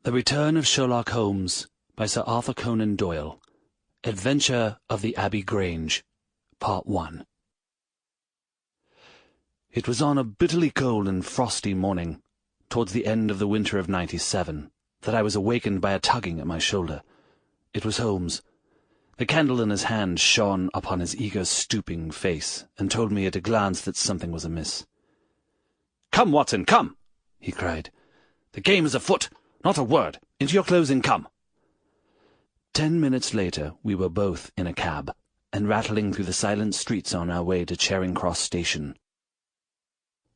The Return of Sherlock Holmes by Sir Arthur Conan Doyle. Adventure of the Abbey Grange, Part 1. It was on a bitterly cold and frosty morning, towards the end of the winter of '97, that I was awakened by a tugging at my shoulder. It was Holmes. The candle in his hand shone upon his eager, stooping face, and told me at a glance that something was amiss. "Come, Watson, come!" he cried. "The game is afoot! Not a word! Into your clothes and come!" 10 minutes later we were both in a cab, and rattling through the silent streets on our way to Charing Cross Station.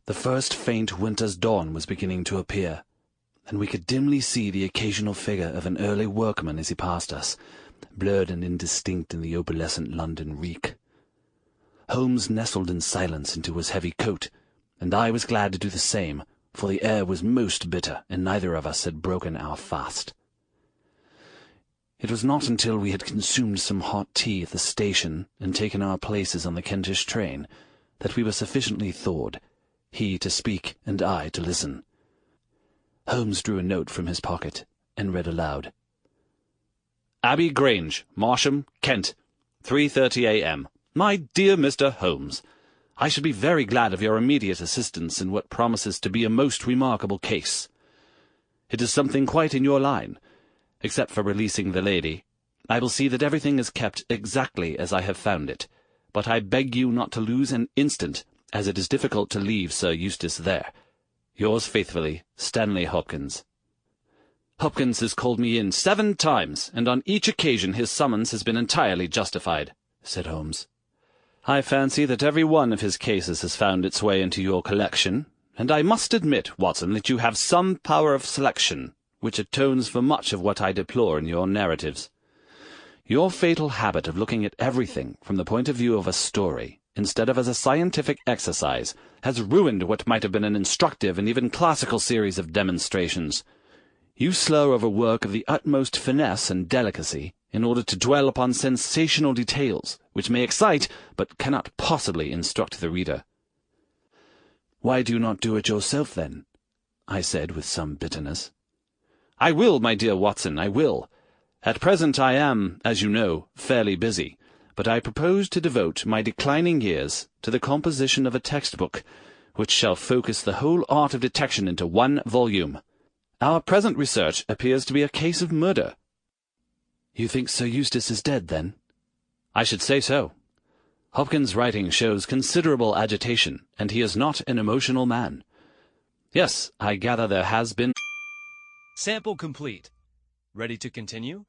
The first faint winter's dawn was beginning to appear, and we could dimly see the occasional figure of an early workman as he passed us, blurred and indistinct in the opalescent London reek. Holmes nestled in silence into his heavy coat, and I was glad to do the same, for the air was most bitter, and neither of us had broken our fast. It was not until we had consumed some hot tea at the station and taken our places on the Kentish train that we were sufficiently thawed, he to speak and I to listen. Holmes drew a note from his pocket and read aloud. "Abbey Grange, Marsham, Kent, 3:30 a.m. My dear Mr. Holmes, I should be very glad of your immediate assistance in what promises to be a most remarkable case. It is something quite in your line. Except for releasing the lady, I will see that everything is kept exactly as I have found it, but I beg you not to lose an instant, as it is difficult to leave Sir Eustace there. Yours faithfully, Stanley Hopkins." "Hopkins has called me in 7 times, and on each occasion his summons has been entirely justified," said Holmes. "I fancy that every one of his cases has found its way into your collection, and I must admit, Watson, that you have some power of selection, which atones for much of what I deplore in your narratives. Your fatal habit of looking at everything from the point of view of a story, instead of as a scientific exercise, has ruined what might have been an instructive and even classical series of demonstrations. You slur over work of the utmost finesse and delicacy, in order to dwell upon sensational details, which may excite, but cannot possibly instruct the reader." "Why do you not do it yourself, then?" I said with some bitterness. "I will, my dear Watson, I will. At present I am, as you know, fairly busy, but I propose to devote my declining years to the composition of a textbook, which shall focus the whole art of detection into 1 volume. Our present research appears to be a case of murder." "You think Sir Eustace is dead, then?" "I should say so. Hopkins' writing shows considerable agitation, and he is not an emotional man. Yes, I gather there has been—" Sample complete. Ready to continue?